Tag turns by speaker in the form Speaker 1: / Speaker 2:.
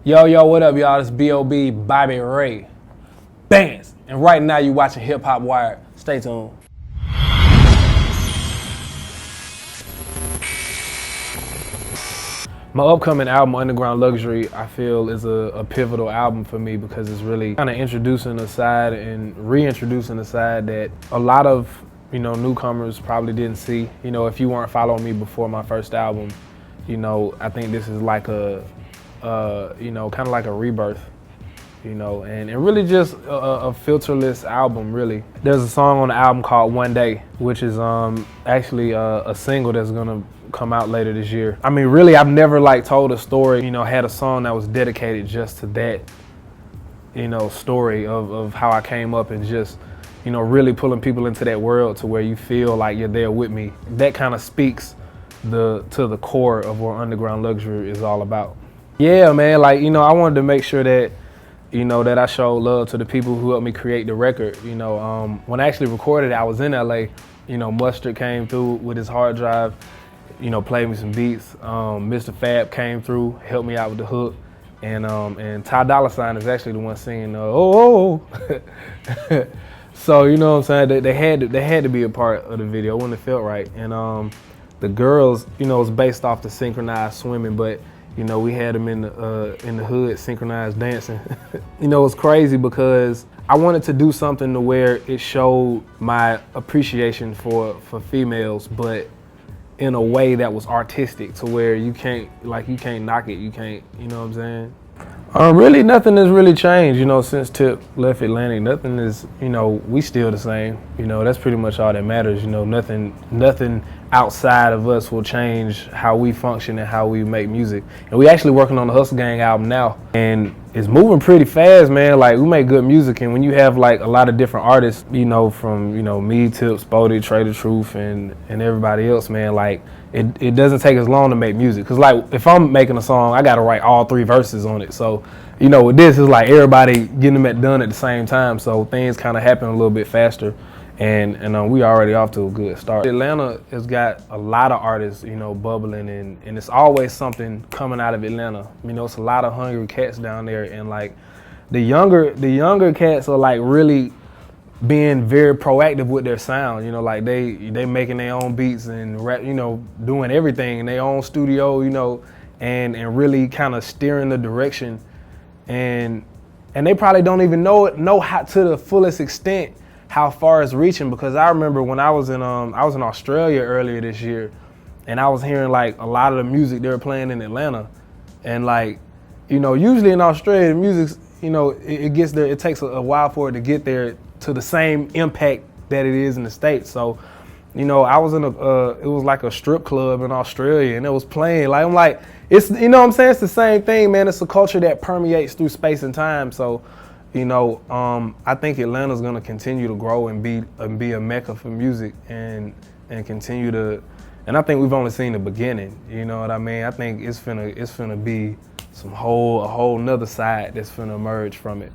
Speaker 1: Yo, what up, y'all? It's B.o.B, Bobby Ray. Bands. And right now you watching Hip Hop Wired. Stay tuned. My upcoming album, Underground Luxury, I feel is a pivotal album for me because it's really kind of introducing a side and reintroducing a side that a lot of newcomers probably didn't see. If you weren't following me before my first album, I think this is like a kind of like a rebirth, and really just a filterless album, really. There's a song on the album called One Day, which is actually a single that's gonna come out later this year. I mean, really, I've never told a story, had a song that was dedicated just to that, story of how I came up and just, really pulling people into that world to where you feel like you're there with me. That kind of speaks to the core of what Underground Luxury is all about. Yeah, man, I wanted to make sure that, that I showed love to the people who helped me create the record. When I actually recorded it, I was in LA. Mustard came through with his hard drive, played me some beats. Mr. Fab came through, helped me out with the hook. And Ty Dolla $ign is actually the one singing, oh. So, what I'm saying? They had to be a part of the video. It wouldn't have felt right. And the girls, it's based off the synchronized swimming, but we had them in the hood, synchronized dancing. It's crazy because I wanted to do something to where it showed my appreciation for females, but in a way that was artistic, to where you can't knock it, you can't, you know what I'm saying? Really, nothing has really changed, since T.I.P left Atlantic. Nothing is, we still the same. That's pretty much all that matters. Nothing outside of us will change how we function and how we make music. And we actually working on the Hustle Gang album now, and it's moving pretty fast, man. We make good music, and when you have a lot of different artists, from me, T.I.P, Spody, Trey the Truth, and everybody else, man, it doesn't take as long to make music. Cause if I'm making a song, I gotta write all 3 verses on it. So, with this, it's everybody getting them done at the same time. So things kind of happen a little bit faster. And we already off to a good start. Atlanta has got a lot of artists, bubbling, and it's always something coming out of Atlanta. It's a lot of hungry cats down there, and the younger cats are really being very proactive with their sound. They making their own beats and rap, doing everything in their own studio, and really kind of steering the direction. And they probably don't even know how to the fullest extent how far it's reaching, because I remember when I was in Australia earlier this year, and I was hearing a lot of the music they were playing in Atlanta, and usually in Australia the music, it gets there, it takes a while for it to get there to the same impact that it is in the States. So I was in it was like a strip club in Australia, and it was playing it's I'm saying, it's the same thing, man. It's a culture that permeates through space and time. So I think Atlanta's gonna continue to grow and be a mecca for music, and continue to, and I think we've only seen the beginning. You know what I mean? I think it's finna be a whole nother side that's finna emerge from it.